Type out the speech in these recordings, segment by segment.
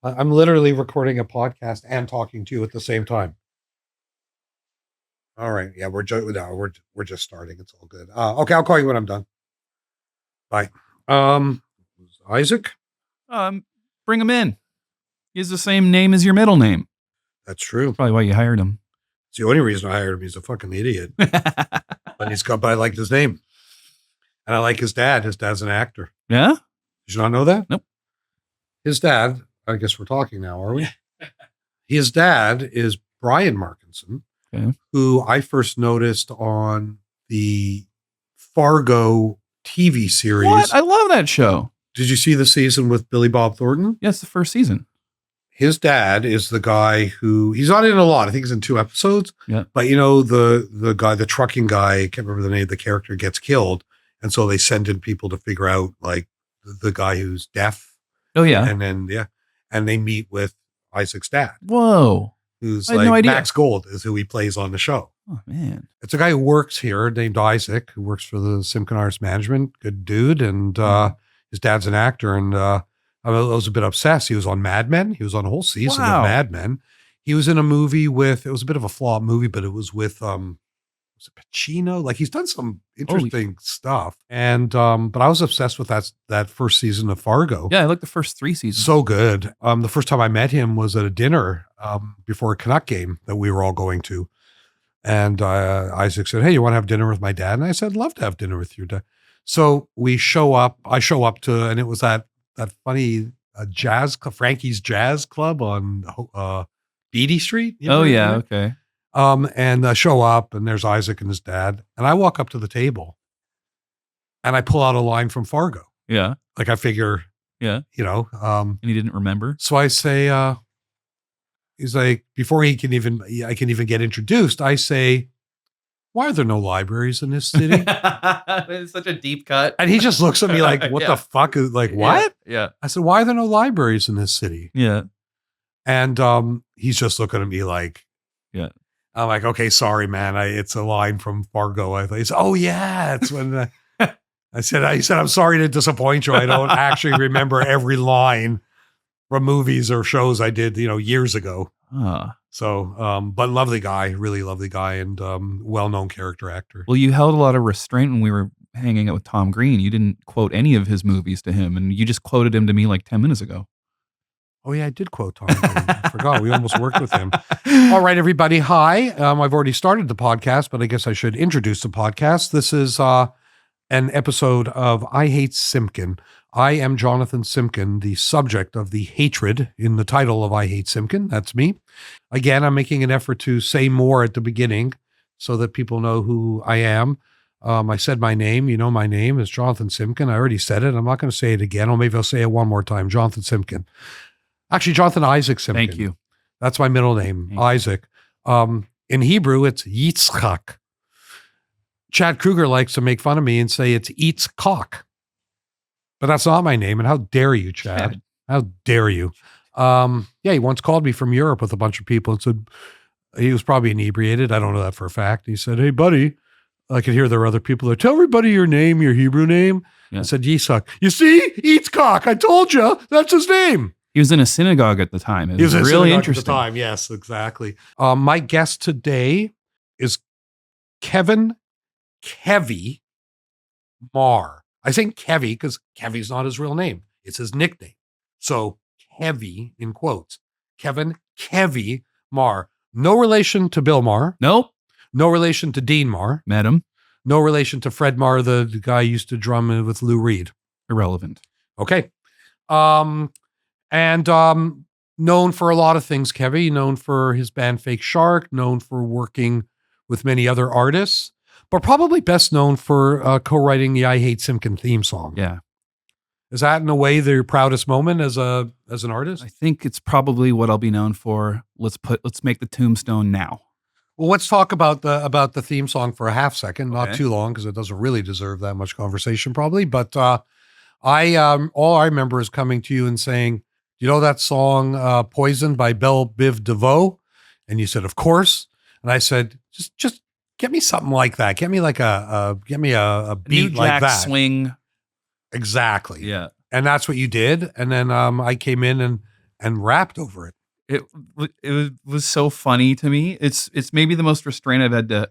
I'm literally recording a podcast and talking to you at the same time. All right. Yeah, we're just starting. It's all good. Okay, I'll call you when I'm done. Bye. Isaac? Bring him in. He has the same name as your middle name. That's true. Probably why you hired him. It's the only reason I hired him. He's a fucking idiot. But I liked his name. And I like his dad. His dad's an actor. Yeah? Did you not know that? Nope. His dad, I guess we're talking now, are we? His dad is Brian Markinson, who I first noticed on the Fargo TV series. What? I love that show. Did you see the season with Billy Bob Thornton? Yes, the first season. His dad is the guy who, he's not in a lot. I think he's in 2 episodes. Yeah. But you know, the guy, the trucking guy, I can't remember the name of the character, gets killed. And so they send in people to figure out like the guy who's deaf. Oh yeah. And then, and they meet with Isaac's dad. Whoa. Who's I had no like idea. Max Gold is who he plays on the show. Oh man. It's a guy who works here named Isaac, who works for the Simkin Arts Management. Good dude. And his dad's an actor. And I was a bit obsessed. He was on Mad Men. He was on a whole season of Mad Men. He was in a movie with, it was a bit of a flawed movie, but it was with was it Pacino? Like he's done some interesting stuff. And but I was obsessed with that first season of Fargo. Yeah, I like the first 3 seasons. So good. The first time I met him was at a dinner before a Canuck game that we were all going to. And Isaac said, "Hey, you want to have dinner with my dad?" And I said, "Love to have dinner with your dad." So we show up. I show up to, and it was that funny Frankie's Jazz Club on Beatty Street. Oh yeah, okay. And I show up, and there's Isaac and his dad, and I walk up to the table, and I pull out a line from Fargo. Yeah, like I figure, yeah, you know, and he didn't remember. So I say, he's like, before I can even get introduced, I say, "Why are there no libraries in this city?" It's such a deep cut. And he just looks at me like, "What the fuck is like what?" Yeah. I said, "Why are there no libraries in this city?" Yeah. And he's just looking at me like, yeah. I'm like, "Okay, sorry, man. It's a line from Fargo." I thought he said, "Oh yeah, it's when." I said, "I'm sorry to disappoint you. I don't actually remember every line from movies or shows I did, years ago." So, but lovely guy, really lovely guy, and well-known character actor. Well, you held a lot of restraint when we were hanging out with Tom Green. You didn't quote any of his movies to him, and you just quoted him to me like 10 minutes ago. Oh yeah, I did quote Tom Green. I forgot. We almost worked with him. All right, everybody. Hi. I've already started the podcast, but I guess I should introduce the podcast. This is an episode of I Hate Simkin. I am Jonathan Simkin, the subject of the hatred in the title of I Hate Simkin. That's me. Again, I'm making an effort to say more at the beginning so that people know who I am. I said my name. You know my name is Jonathan Simkin. I already said it. I'm not going to say it again, or maybe I'll say it one more time. Jonathan Simkin. Actually, Jonathan Isaac Simkin. Thank you. That's my middle name, Isaac. In Hebrew, it's Yitzchak. Chad Kruger likes to make fun of me and say it's Yitzchak. But that's not my name. And how dare you, Chad? How dare you? Yeah, he once called me from Europe with a bunch of people and said, he was probably inebriated. I don't know that for a fact. He said, "Hey, buddy," I could hear there were other people there. "Tell everybody your name, your Hebrew name." Yeah. I said, "Yitzchak." "You see? Yitzchak. I told you. That's his name." He was in a synagogue at the time. He was really interesting. At the time. Yes, exactly. My guest today is Kevvy Maher. I think Kevvy because Kevvy's not his real name. It's his nickname. So Kevvy in quotes. Kevvy Maher. No relation to Bill Maher. Nope. No relation to Dean Maher. Met him. No relation to Fred Maher, the guy who used to drum with Lou Reed. Irrelevant. Okay. And known for a lot of things, Kevvy, known for his band Fake Shark, known for working with many other artists, but probably best known for co-writing the I Hate Simkin theme song. Yeah. Is that in a way your proudest moment as an artist? I think it's probably what I'll be known for. Let's make the tombstone now. Well, let's talk about the theme song for a half second, not too long, because it doesn't really deserve that much conversation probably. But all I remember is coming to you and saying, "You know that song Poison by Belle Biv DeVoe?" And you said, "Of course." And I said, just get me something like that. Get me like a beat New like Jack that. Swing. Exactly. Yeah. And that's what you did. And then I came in and rapped over it. It was so funny to me. It's maybe the most restraint I've had to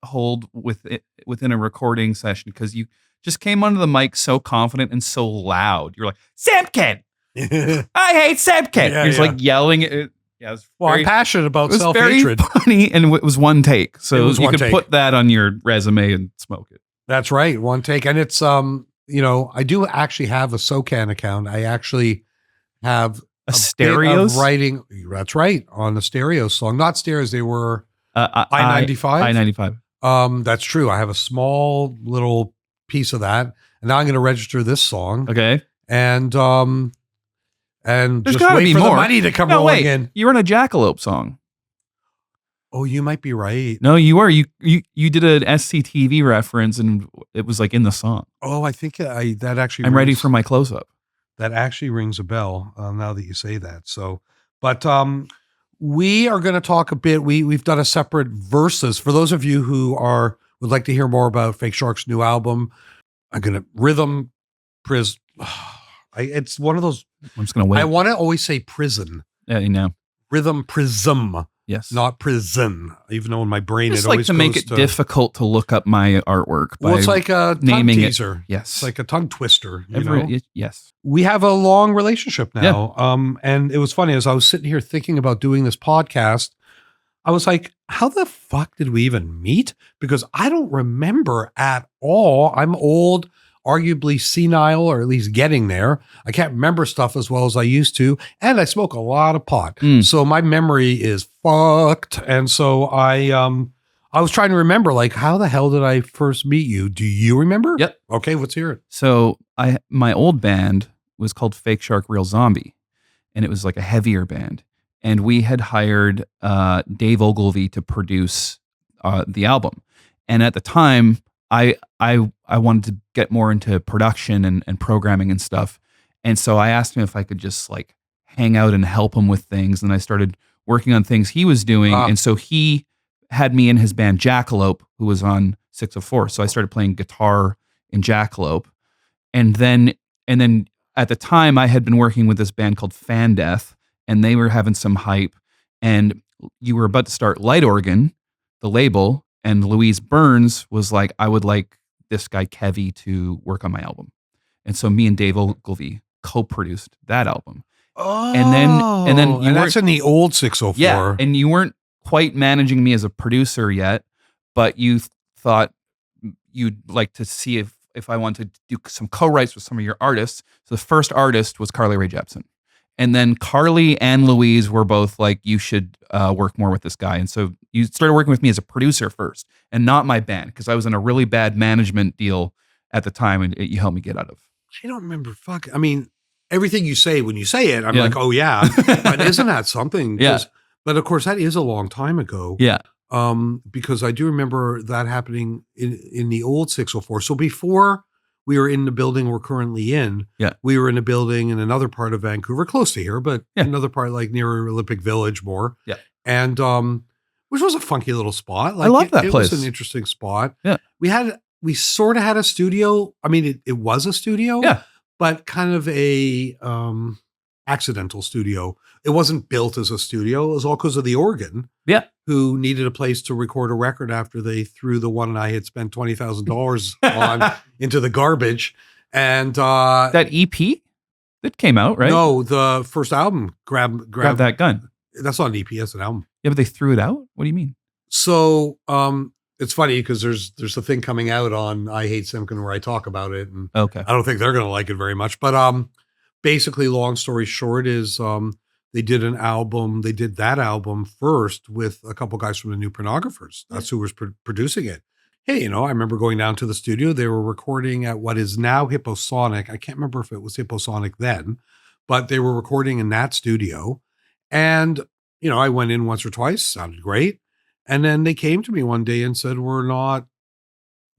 hold within a recording session, because you just came onto the mic so confident and so loud. You're like, Simkin! I hate Simkin! You're just like yelling it. Yeah, it was I'm passionate about it was self-hatred. very funny, and it was one take. So you could put that on your resume and smoke it. That's right, one take. And it's, I do actually have a SoCan account. I actually have a Stereos writing. That's right, on the Stereos song. Not Stereos, they were I-95. I-95. That's true. I have a small little piece of that, and now I'm going to register this song. Okay. And just wait for more. the money to come rolling in. You were in a Jackalope song. Oh, you might be right. No, you were. You did an SCTV reference, and it was like in the song. Oh, I think that actually. I'm ready for my close up. That actually rings a bell now that you say that. So, but we are going to talk a bit. We've done a separate verses for those of you who would like to hear more about Fake Shark's new album. I'm going to Rhythm Prison. It's one of those. I'm just going to wait. I want to always say prison. Yeah, you know. Rhythm Prism. Yes. Not prison, even though in my brain just it always to make it difficult to look up my artwork. Well, it's like a tongue teaser. Yes. It's like a tongue twister. You know? Yes. We have a long relationship now. Yeah. And it was funny, as I was sitting here thinking about doing this podcast, I was like, how the fuck did we even meet? Because I don't remember at all. I'm old, arguably senile, or at least getting there. I can't remember stuff as well as I used to. And I smoke a lot of pot. So my memory is fucked. And so I was trying to remember, like, how the hell did I first meet you? Do you remember? Yep. Okay, let's hear it. So my old band was called Fake Shark Real Zombie, and it was like a heavier band. And we had hired Dave Ogilvy to produce the album. And at the time, I wanted to get more into production and programming and stuff. And so I asked him if I could just like hang out and help him with things. And I started working on things he was doing. And so he had me in his band Jackalope, who was on 604. So I started playing guitar in Jackalope. And then at the time I had been working with this band called Fan Death, and they were having some hype. And you were about to start Light Organ, the label. And Louise Burns was like, I would like this guy Kevvy to work on my album. And so me and Dave Ogilvy co-produced that album. Oh, and then that's in the old 604. Yeah, and you weren't quite managing me as a producer yet, but you thought you'd like to see if I wanted to do some co-writes with some of your artists. So the first artist was Carly Rae Jepsen. And then Carly and Louise were both like, you should work more with this guy. And so you started working with me as a producer first, and not my band, because I was in a really bad management deal at the time, and you helped me get out of. I don't remember. I mean, everything you say, when you say it, I'm like, oh yeah. But isn't that something? Yeah. But of course, that is a long time ago. Yeah. Because I do remember that happening in the old 604. So before we were in the building we're currently in, we were in a building in another part of Vancouver, close to here, but another part like near Olympic Village more. Yeah. And which was a funky little spot. Like, I love that place. It was an interesting spot. Yeah. We sort of had a studio. I mean, it was a studio. Yeah. But kind of a accidental studio. It wasn't built as a studio. It was all because of the organ. Yeah. Who needed a place to record a record after they threw the one I had spent $20,000 on into the garbage. And that EP that came out, right? No, the first album, Grab That Gun. That's not an EP, that's an album. Yeah, but they threw it out? What do you mean? So it's funny because there's a thing coming out on I Hate Simkin where I talk about it. And okay. I don't think they're going to like it very much. But basically, long story short is they did that album first with a couple guys from the New Pornographers. That's who was producing it. Hey, I remember going down to the studio. They were recording at what is now Hipposonic. I can't remember if it was Hipposonic then, but they were recording in that studio. And, I went in once or twice, sounded great. And then they came to me one day and said, we're not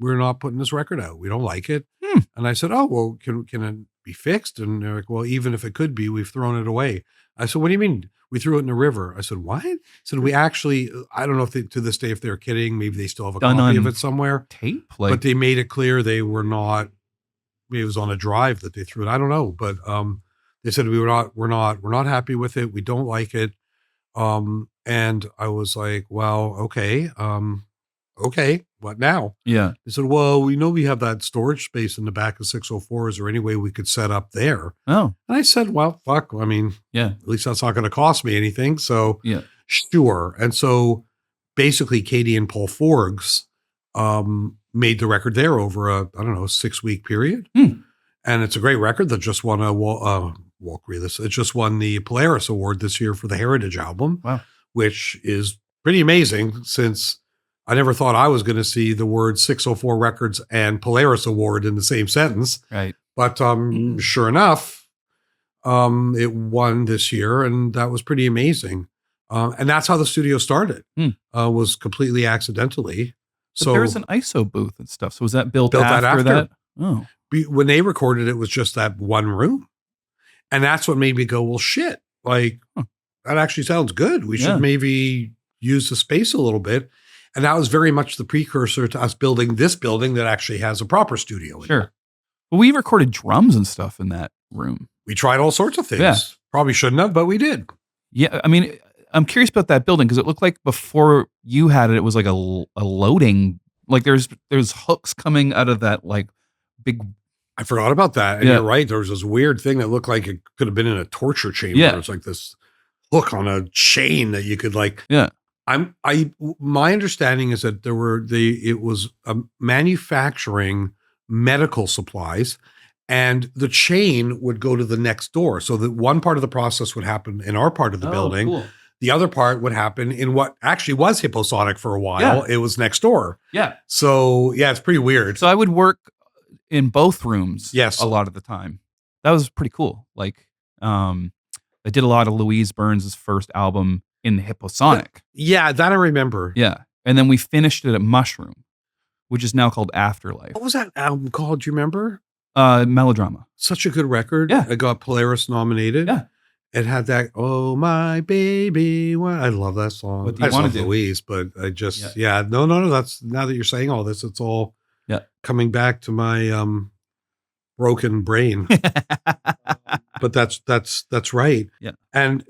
putting this record out. We don't like it. And I said, oh, well, can it be fixed? And they're like, well, even if it could be, we've thrown it away. I said, what do you mean? We threw it in the river. I said, what? I said, we actually, I don't know if to this day, if they're kidding, maybe they still have a copy of it somewhere. Tape? But they made it clear they were not, maybe it was on a drive that they threw it. I don't know. But They said we're not happy with it. We don't like it. And I was like, well, okay. Okay, what now? Yeah. They said, well, we know we have that storage space in the back of 604. Is there any way we could set up there? Oh. And I said, well, fuck. I mean, Yeah. at least that's not going to cost me anything. So Yeah. sure. And so basically Katie and Paul Forbes made the record there over a, I don't know, 6-week period. And it's a great record that just won a it just won the Polaris Award this year for the Heritage album. Wow. Which is pretty amazing since I never thought I was going to see the word 604 Records and Polaris Award in the same sentence. Right. But sure enough, it won this year, and that was pretty amazing. And that's how the studio started, was completely accidentally. But So there was an ISO booth and stuff. So was that built after that? Oh. When they recorded it was just that one room. And that's what made me go, well, shit, like that actually sounds good. We should maybe use the space a little bit. And that was very much the precursor to us building this building that actually has a proper studio in it. Well, we recorded drums and stuff in that room. We tried all sorts of things. Yeah. Probably shouldn't have, but we did. Yeah. I mean, I'm curious about that building because it looked like before you had it, it was like a loading, like there's hooks coming out of that like big. I forgot about that. And you're right. There was this weird thing that looked like it could have been in a torture chamber. Yeah. It's like this hook on a chain that you could like. Yeah. My understanding is that it was manufacturing medical supplies, and the chain would go to the next door. So that one part of the process would happen in our part of the building. Cool. The other part would happen in what actually was Hipposonic for a while. Yeah. It was next door. Yeah. So yeah, it's pretty weird. So I would work in both rooms. Yes. A lot of the time. That was pretty cool. Like, I did a lot of Louise Burns' first album in Hipposonic. Yeah, that I remember. Yeah. And then we finished it at Mushroom, which is now called Afterlife. What was that album called? Do you remember? Melodrama. Such a good record. Yeah. It got Polaris nominated. Yeah. It had that, oh, my baby. I love that song. What do you want to do? Louise, but I just, no. That's, now that you're saying all this, it's all coming back to my broken brain. But that's right. Yeah. And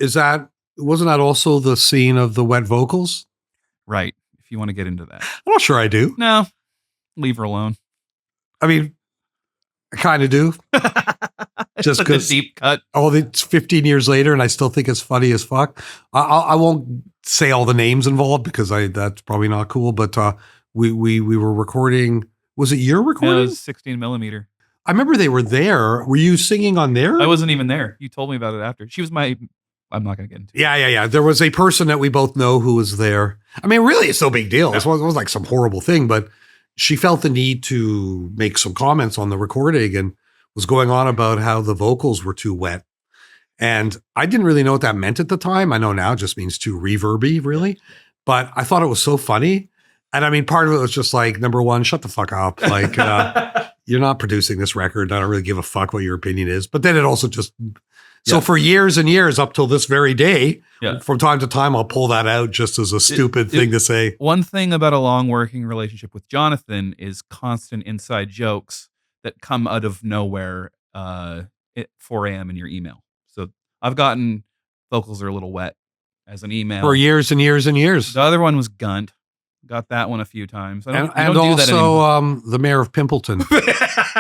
wasn't that also the scene of the wet vocals? Right. If you want to get into that. I'm not sure I do. No. Leave her alone. I mean, I kind of do. Just because deep cut. Oh, it's 15 years later, and I still think it's funny as fuck. I won't say all the names involved because that's probably not cool. But we were recording. Was it your recording? Yeah, it was 16 millimeter. I remember they were there. Were you singing on there? I wasn't even there. You told me about it after. She was I'm not going to get into it. Yeah. There was a person that we both know who was there. I mean, really, it's no big deal. It was like some horrible thing, but she felt the need to make some comments on the recording and was going on about how the vocals were too wet. And I didn't really know what that meant at the time. I know now it just means too reverby, really. But I thought it was so funny. And I mean, part of it was just like, number one, shut the fuck up. Like, you're not producing this record. I don't really give a fuck what your opinion is. But then it also just, so for years and years up till this very day, from time to time, I'll pull that out just as a stupid thing to say. One thing about a long working relationship with Jonathan is constant inside jokes that come out of nowhere at 4 a.m. in your email. So I've gotten vocals are a little wet as an email. For years and years and years. The other one was Gunt. Got that one a few times. And also the mayor of Pimpleton.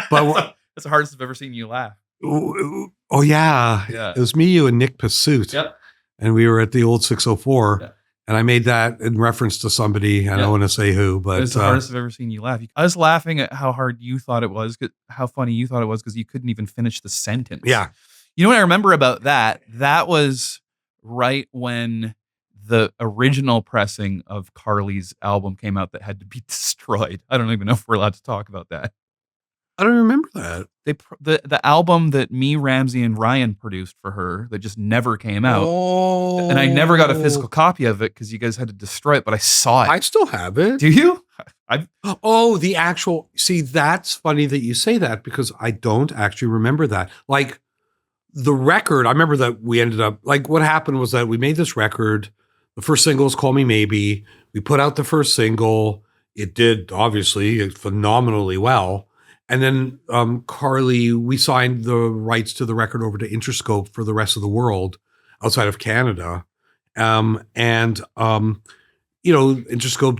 But that's the hardest I've ever seen you laugh. Oh, yeah. It was me, you, and Nick Pursuit. Yep. And we were at the old 604. And I made that in reference to somebody. I don't want to say who, but it's the hardest I've ever seen you laugh. I was laughing at how hard you thought it was, how funny you thought it was, because you couldn't even finish the sentence. Yeah. You know what I remember about that? That was right when the original pressing of Carly's album came out that had to be destroyed. I don't even know if we're allowed to talk about that. I don't remember that. The album that me, Ramsey, and Ryan produced for her that just never came out. Oh. And I never got a physical copy of it because you guys had to destroy it, but I saw it. I still have it. Do you? The actual, see, that's funny that you say that because I don't actually remember that. Like the record, I remember that we ended up, like what happened was that we made this record. The first single is Call Me Maybe. We put out the first single. It did obviously phenomenally well. And then Carly, we signed the rights to the record over to Interscope for the rest of the world outside of Canada. Interscope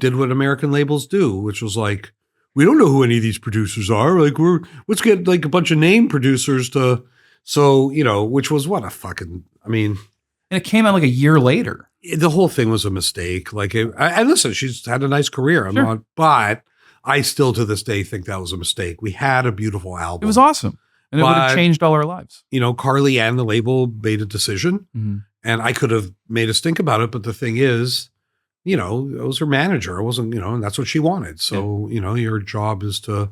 did what American labels do, which was like, we don't know who any of these producers are. Like, let's get like a bunch of name producers which was what a fucking, and it came out like a year later. The whole thing was a mistake. Like, and listen, she's had a nice career. But I still to this day think that was a mistake. We had a beautiful album. It was awesome. And it would have changed all our lives. Carly and the label made a decision, and I could have made a stink about it. But the thing is, it was her manager. It wasn't, and that's what she wanted. So, your job is to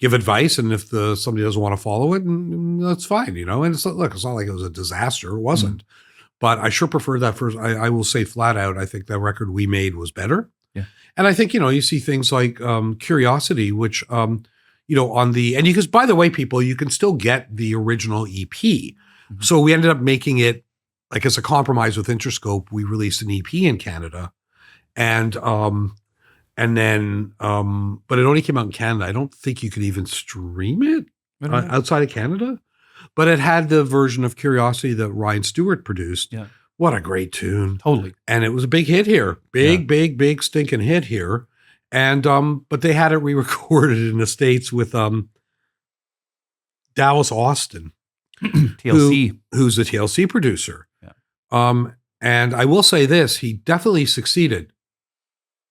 give advice. And if somebody doesn't want to follow it, and that's fine, and it's not like it was a disaster. It wasn't. But I sure prefer that first. I will say flat out, I think that record we made was better. Yeah. And I think, you see things like Curiosity, which, because by the way, people, you can still get the original EP. Mm-hmm. So we ended up making it like as a compromise with Interscope, we released an EP in Canada. And then, but it only came out in Canada. I don't think you could even stream it outside of Canada. But it had the version of Curiosity that Ryan Stewart produced. Yeah. What a great tune. Totally. And it was a big hit here. Big stinking hit here. And but they had it re-recorded in the States with Dallas Austin. TLC. Who's a TLC producer. Yeah. And I will say this, he definitely succeeded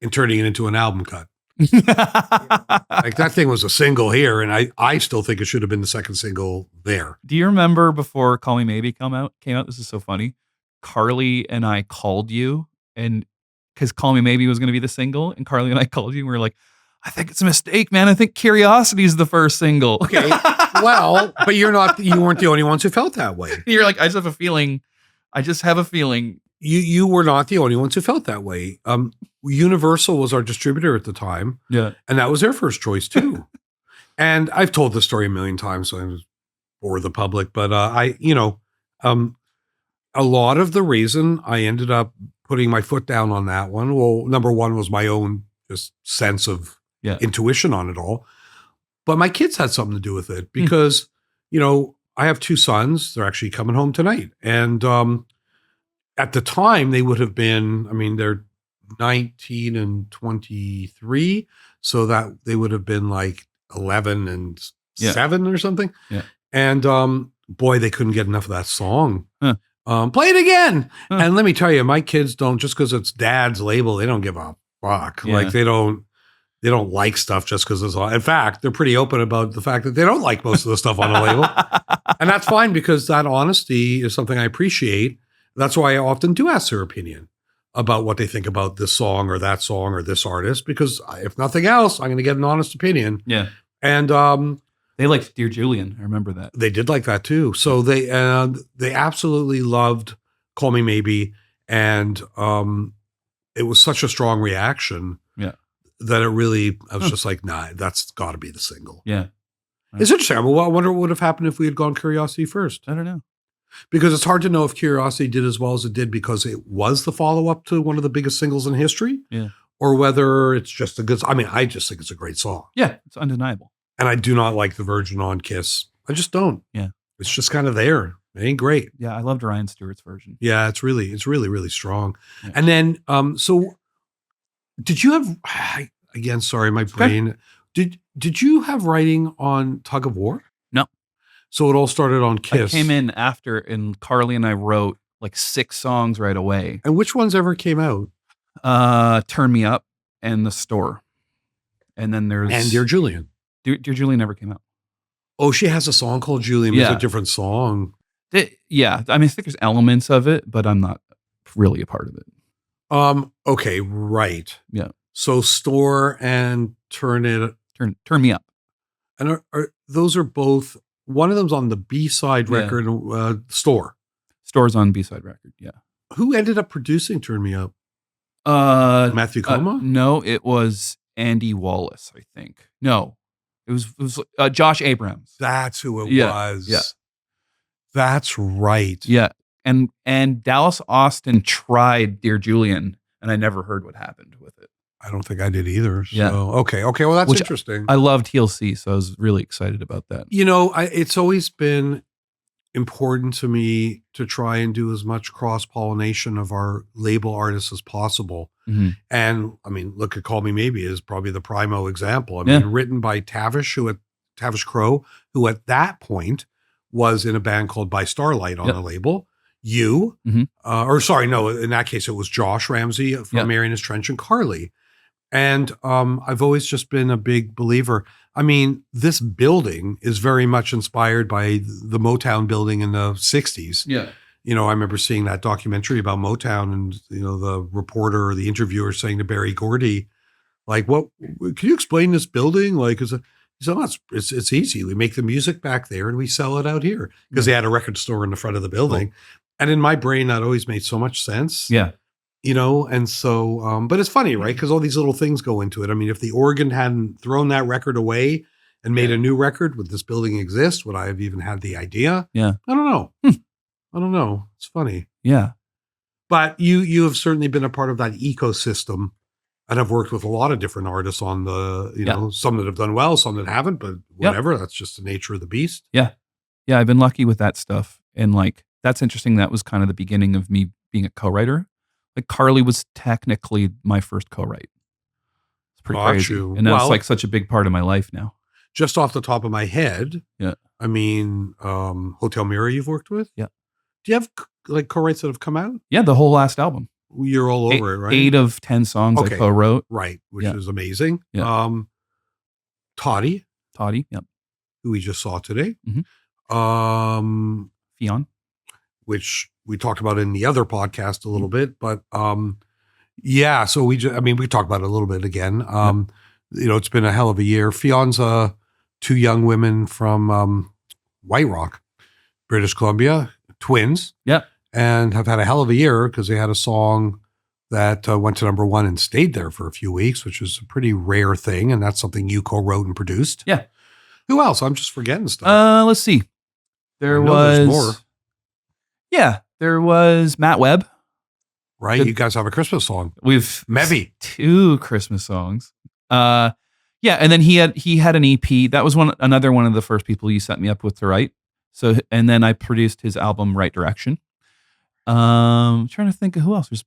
in turning it into an album cut. Like that thing was a single here, and I still think it should have been the second single there. Do you remember before Call Me Maybe came out? This is so funny. Carly and I called you, and because Call Me Maybe was going to be the single, and Carly and I called you, and we were like, I think it's a mistake, man. I think Curiosity is the first single. Okay, well, but you weren't the only ones who felt that way. You're like, I just have a feeling. You were not the only ones who felt that way. Universal was our distributor at the time. Yeah. And that was their first choice too. And I've told this story a million times, so I was bore the public, but a lot of the reason I ended up putting my foot down on that one, well, number one was my own just sense of intuition on it all. But my kids had something to do with it because, I have two sons. They're actually coming home tonight. And at the time, they would have been, they're 19 and 23. So that they would have been like 11 and 7 or something. Yeah. And boy, they couldn't get enough of that song. Huh. Play it again. Huh. And let me tell you, my kids don't, just because it's dad's label, they don't give a fuck. Yeah. Like they don't like stuff just because it's all. In fact, they're pretty open about the fact that they don't like most of the stuff on the label. And that's fine because that honesty is something I appreciate. That's why I often do ask their opinion about what they think about this song or this artist, because if nothing else, I'm going to get an honest opinion. Yeah. And they liked Dear Julian. I remember that. They did like that too. So they absolutely loved Call Me Maybe. And it was such a strong reaction. Yeah. That I was just like, nah, that's got to be the single. Yeah. Right. It's interesting. I wonder what would have happened if we had gone Curiosity first. I don't know. Because it's hard to know if Curiosity did as well as it did because it was the follow-up to one of the biggest singles in history. Yeah. Or whether it's just I just think it's a great song. Yeah, it's undeniable. And I do not like the version on Kiss. I just don't. Yeah. It's just kind of there. It ain't great. Yeah, I loved Ryan Stewart's version. Yeah, it's really, really strong. Yeah. And then, so did you have, again, sorry, my brain, did you have writing on Tug of War? No. So it all started on Kiss. I came in after, and Carly and I wrote like 6 songs right away. And which ones ever came out? Turn Me Up and The Store. And then there's... And Dear Julian. Dear Julian never came out. Oh, she has a song called Julian. It's a different song. Yeah. I think there's elements of it, but I'm not really a part of it. Okay, right. Yeah. So Store and Turn Me Up. And those are both, one of them's on the B-side record, Store. Store's on B-side record, yeah. Who ended up producing Turn Me Up? Matthew Coma? No, it was Andy Wallace, I think. No, it was Josh Abrams. That's who it was. Yeah. That's right. Yeah. And Dallas Austin tried Dear Julian, and I never heard what happened with it. I don't think I did either. So, Yeah. okay. Well, that's Which interesting. I love TLC, so I was really excited about that. It's always been important to me to try and do as much cross-pollination of our label artists as possible. Mhm. And I mean, look at Call Me Maybe is probably the primo example. I Yeah. mean, written by Tavish Crow, who at that point was in a band called By Starlight on Yep. the label. You, Mhm. in that case, it was Josh Ramsey from Yep. Marianas Trench and Carly. And I've always just been a big believer. I mean, this building is very much inspired by the Motown building in the 60s. Yeah. I remember seeing that documentary about Motown and, the reporter or the interviewer saying to Barry Gordy, like, what, can you explain this building? Like, he said, oh, it's easy. We make the music back there and we sell it out here because they had a record store in the front of the building. Cool. And in my brain, that always made so much sense. Yeah. And so, but it's funny, right? Because all these little things go into it. I mean, if the organ hadn't thrown that record away and made a new record, would this building exist? Would I have even had the idea? Yeah. I don't know. I don't know. It's funny. Yeah. But you have certainly been a part of that ecosystem and have worked with a lot of different artists on the, some that have done well, some that haven't, but whatever. That's just the nature of the beast. Yeah. Yeah. I've been lucky with that stuff. And like, that's interesting. That was kind of the beginning of me being a co-writer. Like Carly was technically my first co-write. It's pretty crazy. And now it's like such a big part of my life now. Just off the top of my head. Yeah. I mean, Hotel Mirror you've worked with? Yeah. Do you have like co-writes that have come out? Yeah, the whole last album. You're all over it, right? 8 of 10 songs I co-wrote. Right, which is amazing. Yeah. Toddy, yep. who we just saw today. Mm-hmm. Fionn. Which we talked about in the other podcast a little bit, but so we talked about it a little bit again. It's been a hell of a year. Fionn's 2 young women from White Rock, British Columbia, twins. Yep. And have had a hell of a year because they had a song that went to number 1 and stayed there for a few weeks, which is a pretty rare thing. And that's something you co-wrote and produced. Yeah. Who else? I'm just forgetting stuff. Let's see. There's more. Yeah, there was Matt Webb. Right, you guys have a Christmas song. We've Mevy 2 Christmas songs. And then he had an EP. That was another one of the first people you set me up with to write. So, and then I produced his album Right Direction. I'm trying to think of who else. There's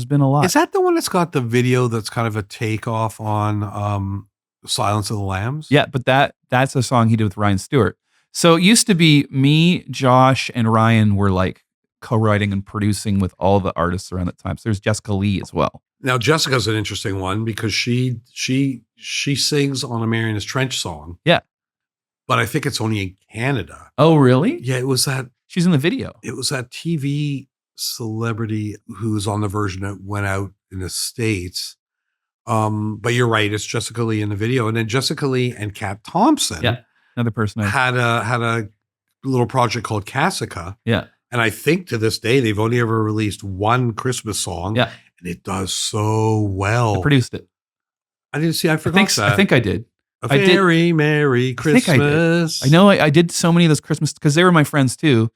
been a lot. Is that the one that's got the video that's kind of a takeoff on Silence of the Lambs? Yeah, but that's a song he did with Ryan Stewart. So it used to be me, Josh, and Ryan were like co-writing and producing with all the artists around that time. So there's Jessica Lee as well. Now Jessica's an interesting one because she sings on a Marianas Trench song. Yeah. But I think it's only in Canada. Oh, really? Yeah, it was that. She's in the video. It was that TV celebrity who's on the version that went out in the States. But you're right, it's Jessica Lee in the video. And then Jessica Lee and Kat Thompson. Yeah. Another person had a little project called Cassica. Yeah. And I think to this day, they've only ever released 1 Christmas song. Yeah. And it does so well. I produced it. I didn't see, I forgot that. I think I did. A very Merry Christmas. I know I did so many of those Christmas, because they were my friends too.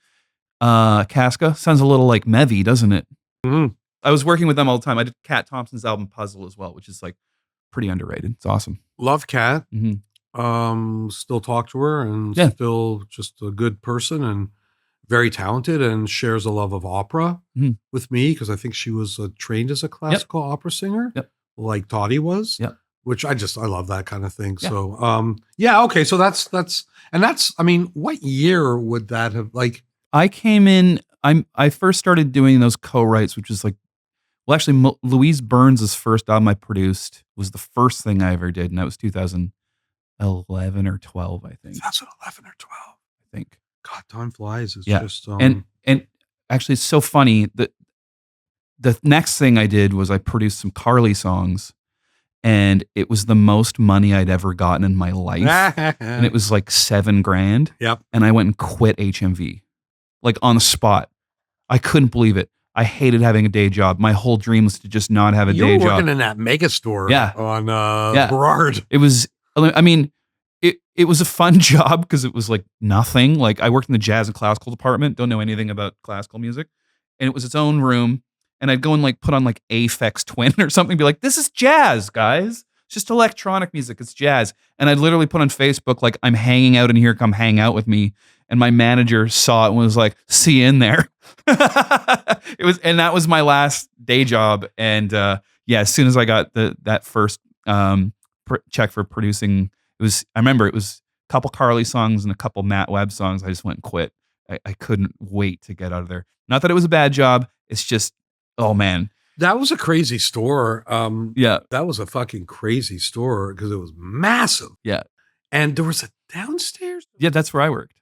Casca sounds a little like Mevy, doesn't it? Mm-hmm. I was working with them all the time. I did Kat Thompson's album Puzzle as well, which is like pretty underrated. It's awesome. Love Kat. Mm-hmm. Still talk to her and still just a good person and very talented and shares a love of opera with me because I think she was trained as a classical opera singer like Toddy was. Yep. Which I love that kind of thing. Yeah. So, okay. So that's, I mean, what year would that have like? I came in, I first started doing those co-writes, which was like, well, actually Louise Burns' first album I produced was the first thing I ever did. And that was 2011 or 12, I think. 2011 or 12. I think. God, time flies. It's just, and actually it's so funny that the next thing I did was I produced some Carly songs. And it was the most money I'd ever gotten in my life. And it was like $7,000. Yep. And I went and quit HMV, like on the spot. I couldn't believe it. I hated having a day job. My whole dream was to just not have a day job. You were working in that mega store on Burrard. It was, I mean, it was a fun job because it was like nothing. Like I worked in the jazz and classical department. Don't know anything about classical music. And it was its own room. and I'd go and like put on like Aphex Twin or something, be like, this is jazz, guys. It's just electronic music. It's jazz. And I'd literally put on Facebook, like, I'm hanging out in here, come hang out with me. And my manager saw it and was like, see you in there. And that was my last day job. And as soon as I got that first check for producing, I remember it was a couple Carly songs and a couple Matt Webb songs. I just went and quit. I couldn't wait to get out of there. Not that it was a bad job. It's just, oh man. That was a crazy store. Yeah. That was a fucking crazy store because it was massive. Yeah. And there was a downstairs? Yeah, that's where I worked.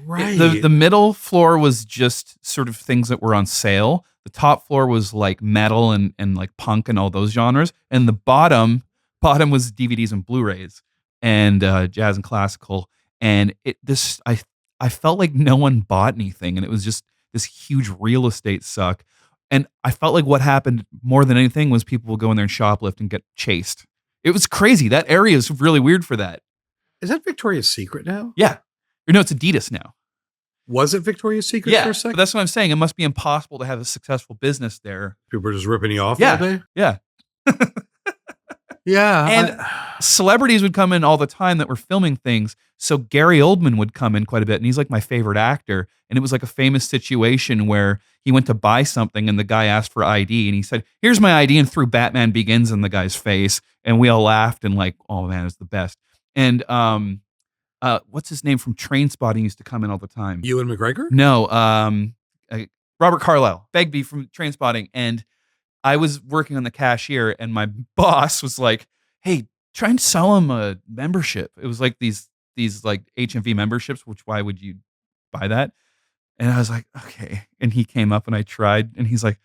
Right. The middle floor was just sort of things that were on sale. The top floor was like metal and like punk and all those genres. And the bottom was DVDs and Blu-rays and jazz and classical. And I felt like no one bought anything. And it was just this huge real estate suck. And I felt like what happened more than anything was people would go in there and shoplift and get chased. It was crazy. That area is really weird for that. Is that Victoria's Secret now? Yeah. Or no, it's Adidas now. Was it Victoria's Secret for a second? That's what I'm saying. It must be impossible to have a successful business there. People were just ripping you off Yeah. all day? Yeah. Yeah. And celebrities would come in all the time that were filming things. So Gary Oldman would come in quite a bit, and he's like my favorite actor. And it was like a famous situation where he went to buy something and the guy asked for ID and he said, here's my ID, and threw Batman Begins in the guy's face. And we all laughed and like, oh man, it's the best. And what's his name from Trainspotting used to come in all the time? Ewan McGregor? No, Robert Carlyle, Begbie from Trainspotting. And I was working on the cashier and my boss was like, hey, try and sell him a membership. It was like these like HMV memberships, which why would you buy that? And I was like, okay. And he came up and I tried and he's like,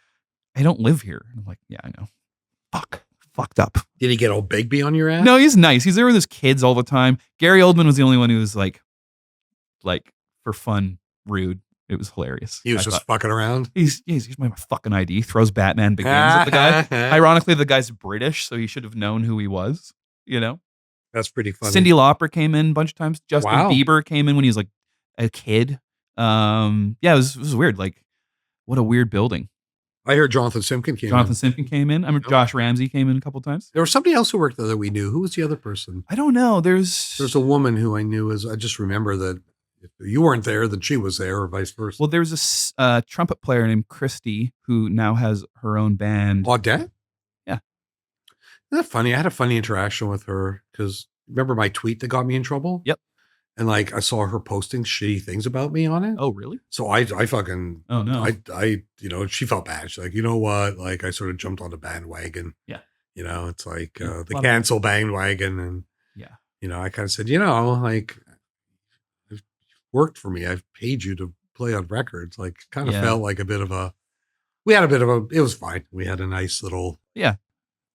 I don't live here. And I'm like, yeah, I know. Fucked up. Did he get old Begbie on your ass? No, he's nice. He's there with his kids all the time. Gary Oldman was the only one who was like for fun, rude. It was hilarious. He was just fucking around. He's my fucking ID. Throws Batman Begins at the guy. Ironically, the guy's British, so he should have known who he was. You know, that's pretty funny. Cyndi Lauper came in a bunch of times. Justin Bieber came in when he was like a kid. It was weird. Like, what a weird building. I heard Jonathan Simkin came in. I remember Josh Ramsey came in a couple times. There was somebody else who worked there that we knew. Who was the other person? I don't know. There's a woman who I knew. I just remember that if you weren't there, then she was there, or vice versa. Well, there's a trumpet player named Christy who now has her own band. Audette? Yeah. Isn't that funny? I had a funny interaction with her because remember my tweet that got me in trouble? Yep. And like I saw her posting shitty things about me on it. Oh, really? So I fucking, oh no, I she felt bad. She's like, you know what? Like I sort of jumped on the bandwagon. Yeah. You know, it's like the cancel bandwagon. And, yeah, I kind of said, like it's worked for me. I've paid you to play on records. Like kind of felt like it was fine. We had a nice little. Yeah.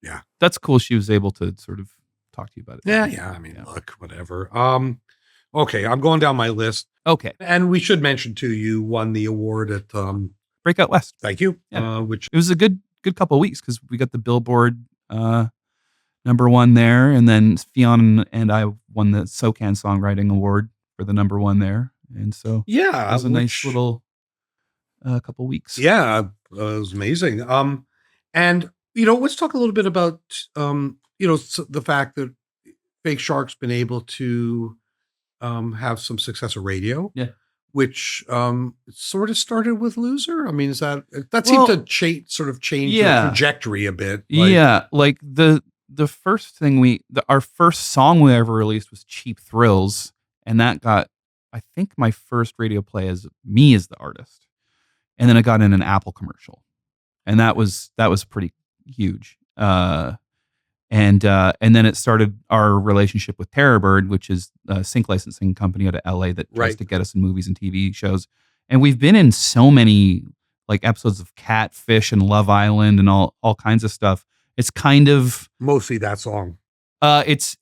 Yeah. That's cool. She was able to sort of talk to you about it. Yeah. I mean, look, whatever. Okay, I'm going down my list. Okay. And we should mention too, you won the award at Breakout West. Thank you. Yeah. Which it was a good couple of weeks because we got the Billboard #1 there, and then Fionn and I won the SoCan Songwriting Award for the #1 there, and so it was a nice little couple of weeks. Yeah, it was amazing. And let's talk a little bit about the fact that Fake Shark's been able to have some success at radio. Yeah. Which sort of started with Loser. I mean, that seemed to change the trajectory a bit. Like the first thing our first song we ever released was Cheap Thrills, and that got, I think, my first radio play as me as the artist, and then I got in an Apple commercial, and that was pretty huge. And then it started our relationship with Terrorbird, which is a sync licensing company out of LA that tries to get us in movies and TV shows. And we've been in so many like episodes of Catfish and Love Island and all kinds of stuff. It's kind of mostly that song. It's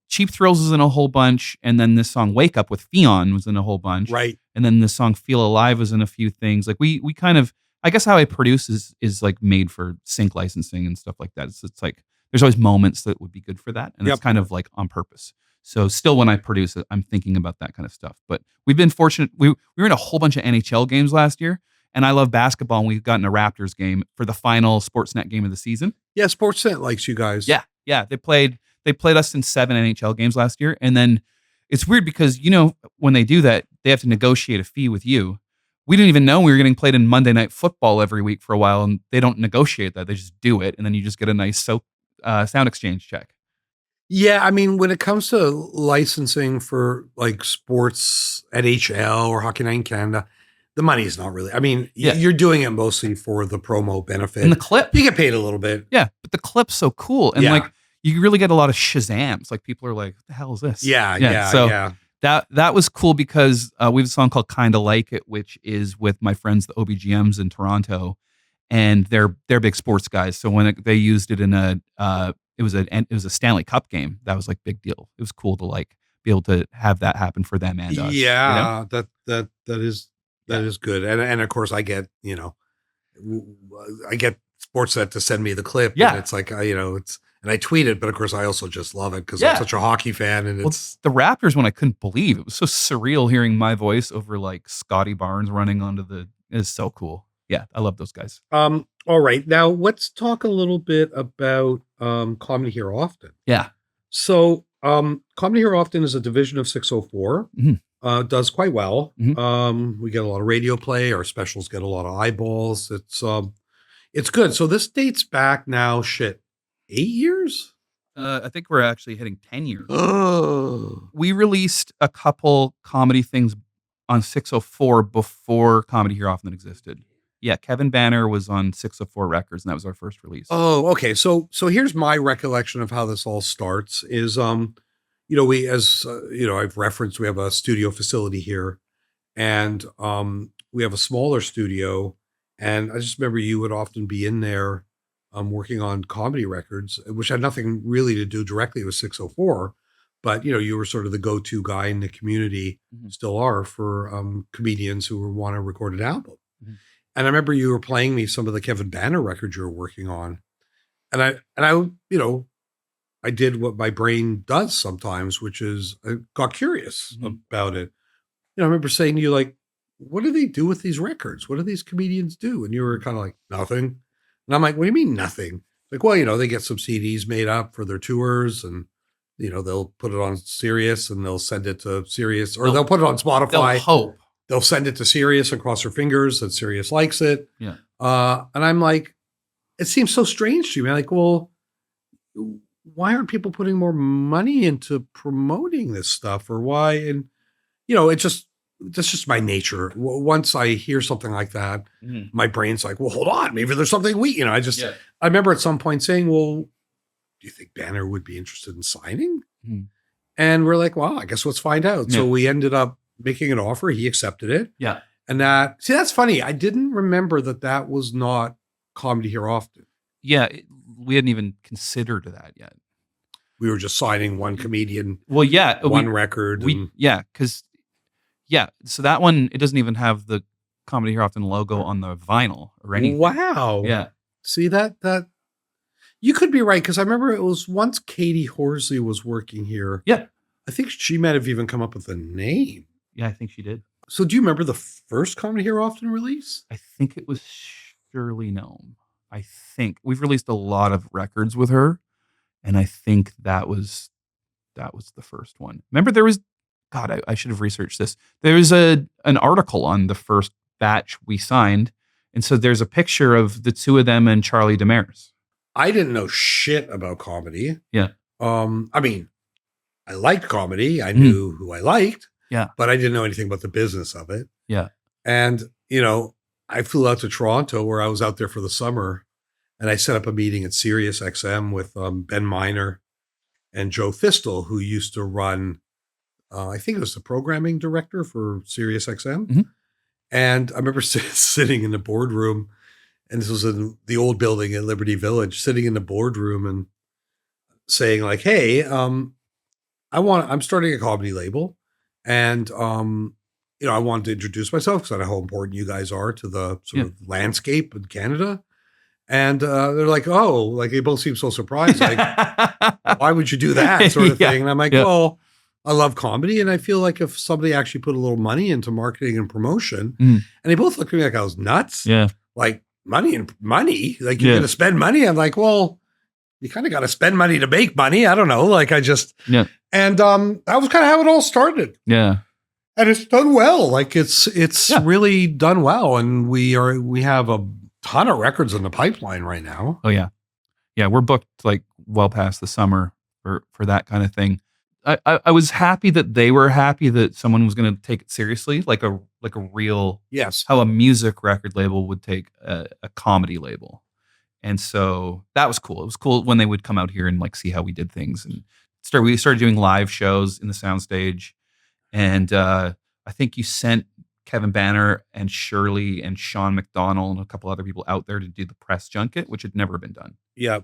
Cheap Thrills is in a whole bunch, and then this song Wake Up with Fionn was in a whole bunch. Right. And then this song Feel Alive was in a few things. Like we kind of, I guess how I produce is like made for sync licensing and stuff like that. It's like there's always moments that would be good for that, and it's kind of like on purpose. So still, when I produce it, I'm thinking about that kind of stuff. But we've been fortunate. We were in a whole bunch of NHL games last year, And I love basketball, and we've gotten a Raptors game for the final Sportsnet game of the season. Yeah, Sportsnet likes you guys. Yeah. They played us in 7 NHL games last year. And then it's weird because, when they do that, they have to negotiate a fee with you. We didn't even know we were getting played in Monday Night Football every week for a while, and they don't negotiate that. They just do it, and then you just get a nice sound exchange check. Yeah, I mean, when it comes to licensing for like sports, NHL or Hockey Night in Canada, the money's not really. I mean, you're doing it mostly for the promo benefit. And the clip. You get paid a little bit. Yeah, but the clip's so cool. And like, you really get a lot of Shazams. Like, people are like, what the hell is this? Yeah. So that was cool because we have a song called Kinda Like It, which is with my friends, the OBGMs in Toronto. And they're big sports guys. So when they used it in it was a Stanley Cup game, that was like big deal. It was cool to like be able to have that happen for them and us. Yeah, that is good. And of course I get, I get Sportsnet to send me the clip. Yeah. And it's like, and I tweet it, but of course I also just love it because I'm such a hockey fan. And it's the Raptors one I couldn't believe. It was so surreal hearing my voice over like Scotty Barnes running onto it's so cool. Yeah, I love those guys. All right. Now let's talk a little bit about Comedy Here Often. Yeah. So Comedy Here Often is a division of 604. Mm-hmm. Does quite well. Mm-hmm. We get a lot of radio play. Our specials get a lot of eyeballs. It's good. So this dates back now, 8 years? I think we're actually hitting 10 years. Oh. We released a couple comedy things on 604 before Comedy Here Often existed. Yeah, Kevin Banner was on 604 Records, and that was our first release. Oh, okay. So here's my recollection of how this all starts is, we, I've referenced, we have a studio facility here, and we have a smaller studio, and I just remember you would often be in there working on comedy records, which had nothing really to do directly with 604, but, you were sort of the go-to guy in the community, still are, for comedians who want to record an album. Mm-hmm. And I remember you were playing me some of the Kevin Banner records you were working on. And I did what my brain does sometimes, which is I got curious about it. I remember saying to you, like, what do they do with these records? What do these comedians do? And you were kind of like, nothing. And I'm like, what do you mean nothing? Like, well, they get some CDs made up for their tours, and, they'll put it on Sirius and they'll send it to Sirius, or they'll put it on Spotify. They'll send it to Sirius and cross their fingers that Sirius likes it. Yeah. And I'm like, it seems so strange to me. I'm like, well, why aren't people putting more money into promoting this stuff, or why? And, that's just my nature. Once I hear something like that, my brain's like, well, hold on, maybe there's something I remember at some point saying, well, do you think Banner would be interested in signing? And we're like, well, I guess let's find out. So we ended up making an offer. He accepted it. Yeah. And that's funny. I didn't remember that was not Comedy Here Often. Yeah. We hadn't even considered that yet. We were just signing one comedian. Well, yeah. One record. So that one, it doesn't even have the Comedy Here Often logo on the vinyl or anything. Wow. Yeah. See that you could be right. Cause I remember it was once Katie Horsley was working here. Yeah. I think she might have even come up with a name. Yeah, I think she did. So do you remember the first Comedy Here Often release? I think it was Shirley Gnome. I think we've released a lot of records with her, and I think that was the first one. Remember, there was, God, I should have researched this. There was an article on the first batch we signed, and so there's a picture of the two of them and Charlie Demers. I didn't know shit about comedy. Yeah. I mean, I liked comedy. I knew who I liked. Yeah. But I didn't know anything about the business of it. Yeah. And, I flew out to Toronto, where I was out there for the summer, and I set up a meeting at Sirius XM with Ben Miner and Joe Fistel, who used to run, I think it was the programming director for Sirius XM. And I remember sitting in the boardroom, and this was in the old building at Liberty Village, sitting in the boardroom and saying like, hey, I'm starting a comedy label, and, I wanted to introduce myself because I know how important you guys are to the sort of landscape in Canada. And they're like, oh, like they both seem so surprised. Like, why would you do that sort of thing? And I'm like, well, I love comedy, and I feel like if somebody actually put a little money into marketing and promotion, Mm. and they both looked at me like I was nuts. Yeah. Like money, like you're Yeah. going to spend money. I'm like, well, you kind of got to spend money to make money. I don't know. Like Yeah. and that was kind of how it all started. Yeah. And it's done well. Like it's Yeah. really done well. And we have a ton of records in the pipeline right now. Oh yeah. Yeah. We're booked like well past the summer for that kind of thing. I was happy that they were happy that someone was going to take it seriously, like a real, Yes. how a music record label would take a comedy label. And so that was cool. It was cool when they would come out here and like see how we did things. And we started doing live shows in the soundstage. And I think you sent Kevvy Maher and Shirley and Sean McDonald and a couple other people out there to do the press junket, which had never been done. Yeah.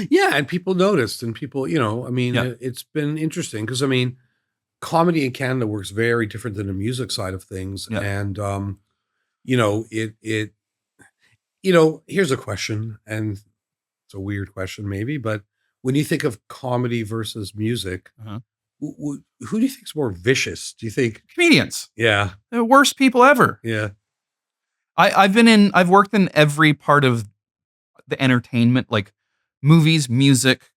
Yeah, and people noticed, and people, Yeah. it's been interesting because comedy in Canada works very different than the music side of things, Yeah. and here's a question, and it's a weird question maybe, but when you think of comedy versus music, Uh-huh. who do you think's more vicious? Do you think? Comedians, Yeah, the worst people ever. yeah, I've worked in every part of the entertainment, like movies, music,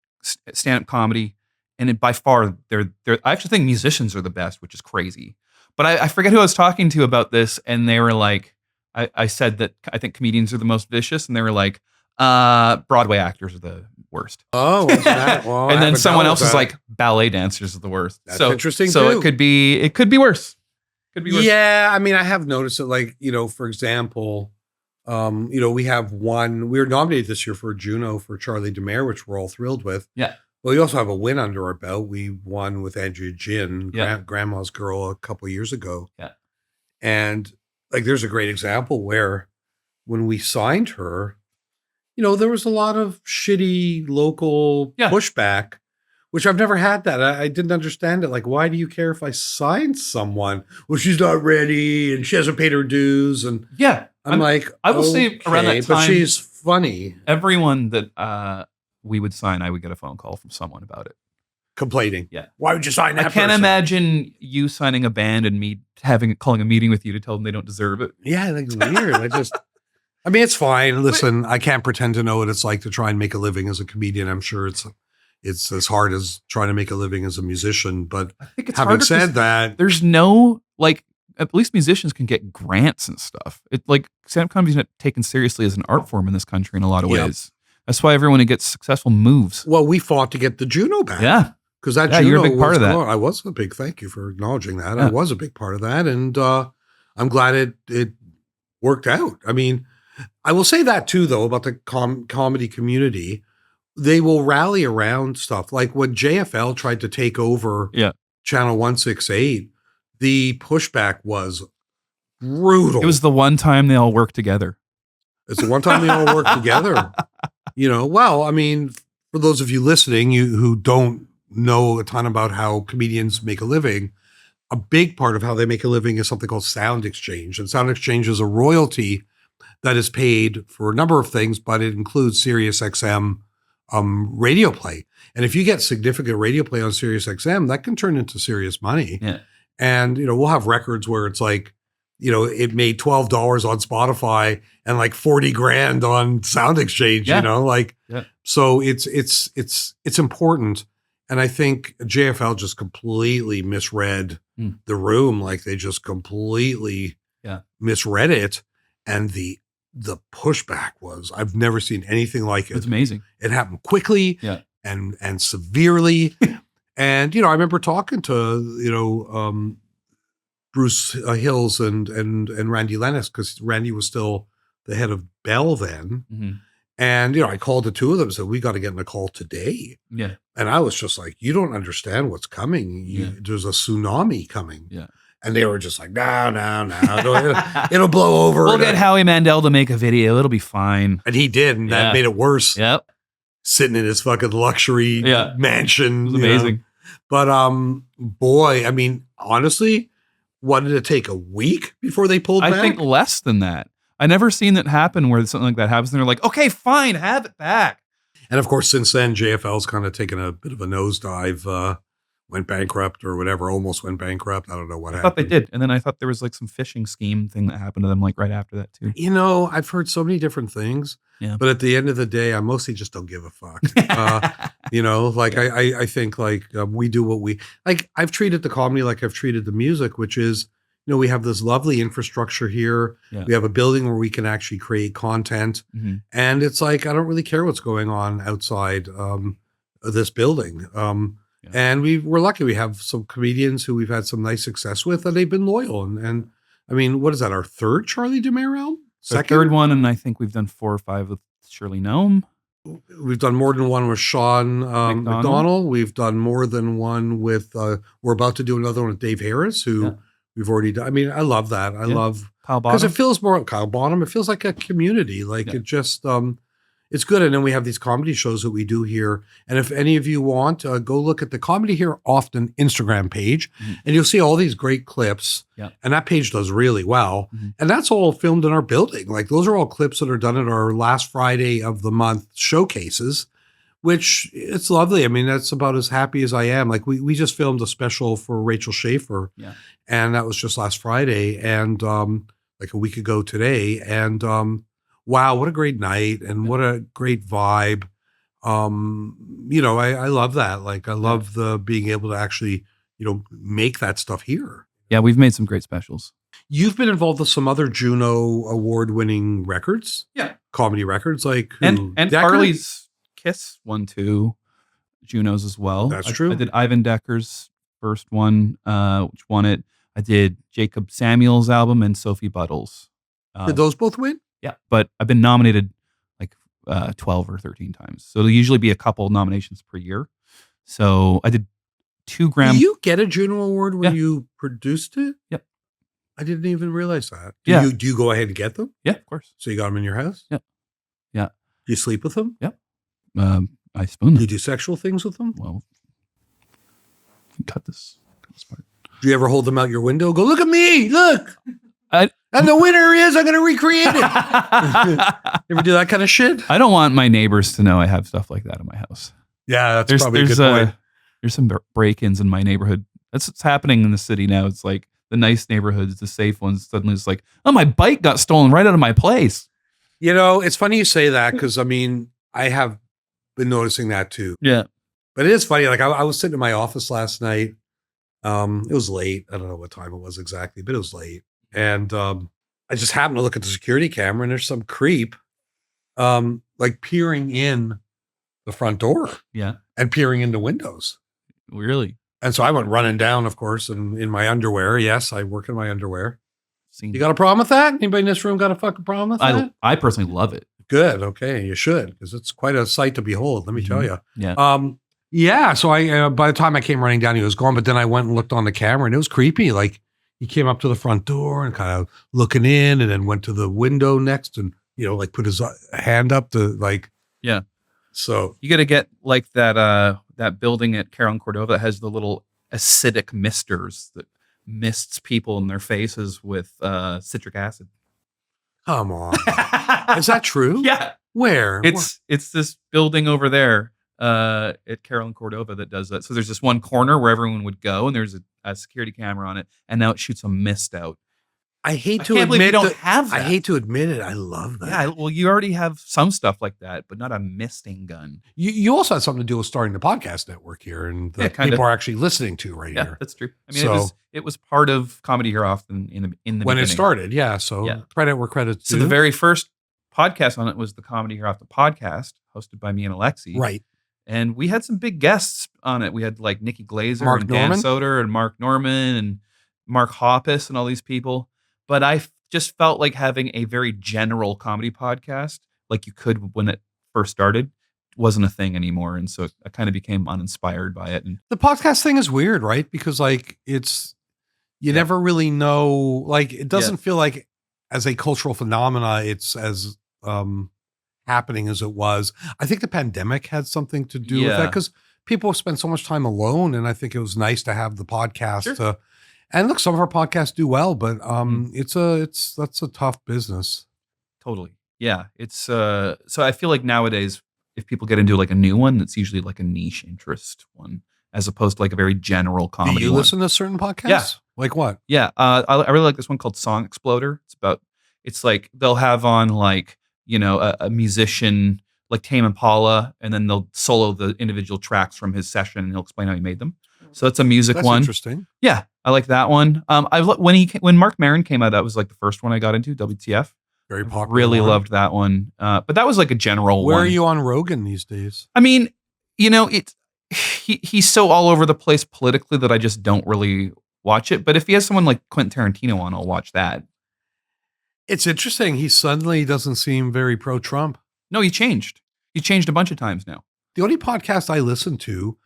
stand-up comedy, and by far they're I actually think musicians are the best, which is crazy. But I forget who I was talking to about this, and they were like, I said that I think comedians are the most vicious, and they were like, Broadway actors are the worst. Oh, what's that? Well, I And then haven't someone dealt else with is that. like, ballet dancers are the worst. That's so interesting, So too. it could be worse. Could be worse. Yeah, I have noticed it. Like, for example, we have we were nominated this year for a Juno for Carly Rae Jepsen, which we're all thrilled with. Yeah. Well, we also have a win under our belt. We won with Andrea Jin, Yeah. Grandma's Girl, a couple of years ago. Yeah. And like, there's a great example where when we signed her, there was a lot of shitty local Yeah. pushback, which I've never had that. I didn't understand it. Like, why do you care if I sign someone? Well, she's not ready and she hasn't paid her dues. And Yeah. I'm like, I will say around that but time- she's funny. Everyone that we would sign, I would get a phone call from someone about it. Complaining. Yeah. Why would you sign that I can't person? imagine you signing a band and me calling a meeting with you to tell them they don't deserve it. Yeah, I think it's weird. It's fine. Listen, I can't pretend to know what it's like to try and make a living as a comedian. I'm sure it's as hard as trying to make a living as a musician. But I think it's having harder said 'cause that, there's no, like, at least musicians can get grants and stuff. It like stand-up comedy's not taken seriously as an art form in this country in a lot of Yeah. ways. That's why everyone who gets successful moves. well, we fought to get the Juno back. Yeah. Because that Yeah, Juno you're a big part was of that. gone. I was a big, thank you for acknowledging that. Yeah. I was a big part of that. And I'm glad it worked out. I will say that too, though, about the comedy community. They will rally around stuff. Like when JFL tried to take over Yeah. Channel 168, the pushback was brutal. It was the one time they all worked together. It's the one time they all worked together. For those of you listening, who don't know a ton about how comedians make a living, a big part of how they make a living is something called Sound Exchange. And Sound Exchange is a royalty that is paid for a number of things, but it includes SiriusXM radio play. And if you get significant radio play on SiriusXM, that can turn into serious money. Yeah. And, we'll have records where it's like, it made $12 on Spotify and like 40 grand on Sound Exchange, Yeah. Yeah. So it's important. And I think JFL just completely misread the room. Like they just completely misread it. And the pushback was, I've never seen anything like it. It's amazing. It happened quickly and severely. And, I remember talking to, Bruce Hills and Randy Lennox, because Randy was still the head of Bell then. Mm-hmm. And, I called the two of them and said, we got to get in a call today. Yeah. And I was just like, you don't understand what's coming. There's a tsunami coming. Yeah. And they were just like, no. It'll blow over. We'll get Howie Mandel to make a video. It'll be fine. And he did. And that made it worse. Yep. Sitting in his fucking luxury mansion. It was amazing. But, boy, honestly, what did it take, a week before they pulled back? I think less than that. I never seen that happen where something like that happens and they're like, okay, fine, have it back. And of course, since then, JFL's kind of taken a bit of a nosedive. went bankrupt or whatever, almost went bankrupt. I don't know what I happened. thought they did. And then I thought there was like some phishing scheme thing that happened to them like right after that too. You know, I've heard so many different things, Yeah. but at the end of the day, I mostly just don't give a fuck. You know, like I think like we do what we like. I've treated the comedy like I've treated the music, which is, you know, we have this lovely infrastructure here. Yeah. We have a building where we can actually create content. Mm-hmm. And it's like, I don't really care what's going on outside of this building. And we're lucky. We have some comedians who we've had some nice success with, and they've been loyal. And I mean, what is that? Our third Charlie Maher album? Second? Third one, and I think we've done 4 or 5 with Shirley Nome. We've done more than one with Sean McDonald. We've done more than one with, we're about to do another one with Dave Harris, who we've already done. I mean, I love that. I love, Kyle Bottom. because it feels more, Kyle Bottom, it feels like a community. Like it just, it's good. And then we have these comedy shows that we do here. And if any of you want, go look at the Comedy Here Often Instagram page, and you'll see all these great clips. Yeah. And that page does really well. And that's all filmed in our building. Like those are all clips that are done at our last Friday of the month showcases, which it's lovely. I mean, that's about as happy as I am. Like we just filmed a special for Rachel Schaefer. Yeah. And that was just last Friday. And like a week ago today. And wow, what a great night and what a great vibe. You know, I love that. Like I love the being able to actually, you know, make that stuff here. Yeah, we've made some great specials. You've been involved with some other Juno award-winning records. Yeah. Comedy records like who? And Decker? Carly's Kiss won 2 Junos as well. That's true. I did Ivan Decker's first one, which won it. I did Jacob Samuel's album and Sophie Buttles. Did those both win? Yeah, but I've been nominated like 12 or 13 times. So there'll usually be a couple nominations per year. So I did 2 Grammy. Did you get a Juno Award when you produced it? Yep. I didn't even realize that. Do you go ahead and get them? Yeah, of course. So you got them in your house? Yeah. Yeah. Do you sleep with them? Yep. I spoon them. Do you do sexual things with them? Well, cut this part. Do you ever hold them out your window? Go, look at me, look. And the winner is, I'm going to recreate it. You ever do that kind of shit? I don't want my neighbors to know I have stuff like that in my house. Yeah, that's probably a good point. There's some break-ins in my neighborhood. That's what's happening in the city now. It's like the nice neighborhoods, the safe ones, suddenly it's like, oh, my bike got stolen right out of my place. You know, it's funny you say that because, I mean, I have been noticing that too. Yeah. But it is funny. Like I was sitting in my office last night. It was late. I don't know what time it was exactly, but it was late. And I just happened to look at the security camera and there's some creep like peering in the front door. Yeah. And peering into windows. Really? And so I went running down, of course, and in my underwear. Yes, I work in my underwear. You got a problem with that? Anybody in this room got a fucking problem with that? I personally love it. Good. Okay. You should, because it's quite a sight to behold. Let me tell you. Yeah. Yeah. So I, by the time I came running down, he was gone, but then I went and looked on the camera and it was creepy. Like he came up to the front door and kind of looking in and then went to the window next and, you know, like put his hand up to like, yeah. So you got to get like that building at Carol and Cordova that has the little acidic misters that mists people in their faces with citric acid. Come on. Is that true? Yeah. Where? It's this building over there at Carol and Cordova that does that. So there's this one corner where everyone would go and there's a security camera on it and now it shoots a mist out. I hate I to can't believe admit you don't have that. I hate to admit it. I love that. Yeah, well, you already have some stuff like that, but not a misting gun. You also had something to do with starting the podcast network here and that people are actually listening to right here. That's true. I mean, it was part of Comedy Here Often in the when beginning. it started. Yeah. So credit where credit's due. So the very first podcast on it was the Comedy Here Often podcast hosted by me and Alexi. Right. And we had some big guests on it. We had like Nikki Glazer Mark and Norman. Dan Soder and Mark Norman and Mark Hoppus and all these people. But I just felt like having a very general comedy podcast, like you could when it first started, wasn't a thing anymore. And so I kind of became uninspired by it. And the podcast thing is weird, right? Because like you never really know, like it doesn't feel like as a cultural phenomena, it's as happening as it was. I think the pandemic had something to do with that because people spend so much time alone. And I think it was nice to have the podcast to, and look, some of our podcasts do well, but that's a tough business. Totally. Yeah. It's so I feel like nowadays, if people get into like a new one, it's usually like a niche interest one. as opposed to like a very general Do comedy. you one. listen to certain podcasts? Yeah. Like what? Yeah, I really like this one called Song Exploder. It's like they'll have on like, you know, a musician like Tame Impala, and then they'll solo the individual tracks from his session, and he'll explain how he made them. So it's a music That's one. interesting. Yeah, I like that one. When Mark Maron came out, that was like the first one I got into. WTF. Very popular. Really one. loved that one. But that was like a general Where one. are you on Rogan these days? I mean, you know, he's so all over the place politically that I just don't really watch it. But if he has someone like Quentin Tarantino on, I'll watch that. It's interesting. He suddenly doesn't seem very pro-Trump. No, he changed. He changed a bunch of times now. The only podcast I listen to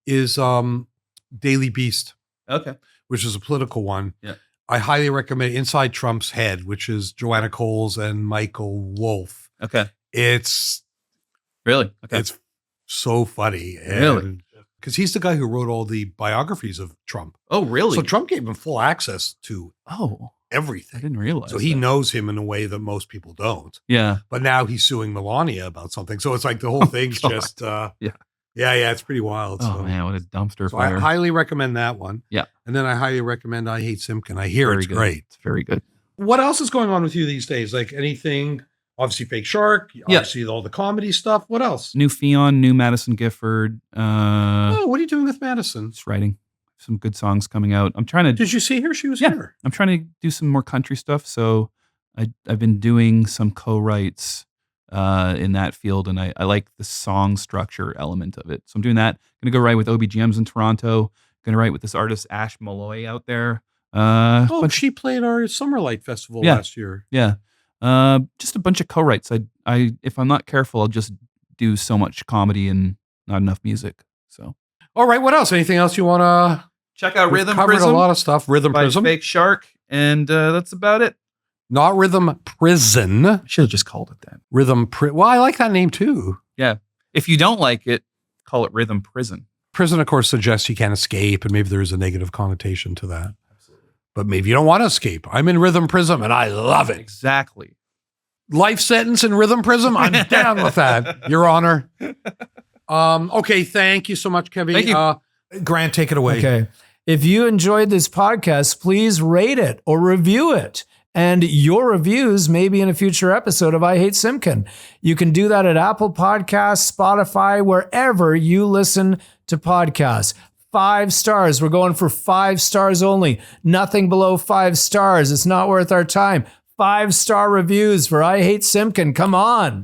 is Daily Beast. Okay. Which is a political one. Yeah. I highly recommend Inside Trump's Head, which is Joanna Coles and Michael Wolff. Okay. It's really, okay. It's so funny. Really? Because he's the guy who wrote all the biographies of Trump. Oh, really? So Trump gave him full access to everything. I didn't realize. So he knows him in a way that most people don't. Yeah. But now he's suing Melania about something. So it's like the whole thing's just yeah, it's pretty wild. Oh man, what a dumpster so fire. I highly recommend that one. Yeah. And then I highly recommend I Hate Simkin. I hear it's great. It's very good. What else is going on with you these days? Like anything, obviously Fake Shark, obviously all the comedy stuff. What else? New Fionn, new Madison Gifford. What are you doing with Madison? Just writing some good songs coming out. I'm trying to. Did you see her? She was here. I'm trying to do some more country stuff. So I've been doing some co-writes in that field, and I like the song structure element of it. So I'm doing that. Going to go write with OBGMs in Toronto. Going to write with this artist Ash Malloy out there. She played our Summer Light Festival last year. Yeah. Just a bunch of co-writes. I if I'm not careful, I'll just do so much comedy and not enough music. So. All right. What else? Anything else you want to check out? Rhythm covered Prism. A lot of stuff. Rhythm by Prism. Fake Shark, and that's about it. Not Rhythm Prison. I should have just called it that. Well, I like that name too. Yeah. If you don't like it, call it Rhythm Prison. Prison, of course, suggests you can't escape, and maybe there is a negative connotation to that. Absolutely. But maybe you don't want to escape. I'm in Rhythm Prism, and I love it. Exactly. Life sentence in Rhythm Prism? I'm down with that, Your Honor. Okay, thank you so much, Kevvy. Thank you. Grant, take it away. Okay. If you enjoyed this podcast, please rate it or review it. And your reviews may be in a future episode of I Hate Simkin. You can do that at Apple Podcasts, Spotify, wherever you listen to podcasts. 5 stars. We're going for 5 stars only. Nothing below 5 stars. It's not worth our time. 5-star reviews for I Hate Simkin. Come on.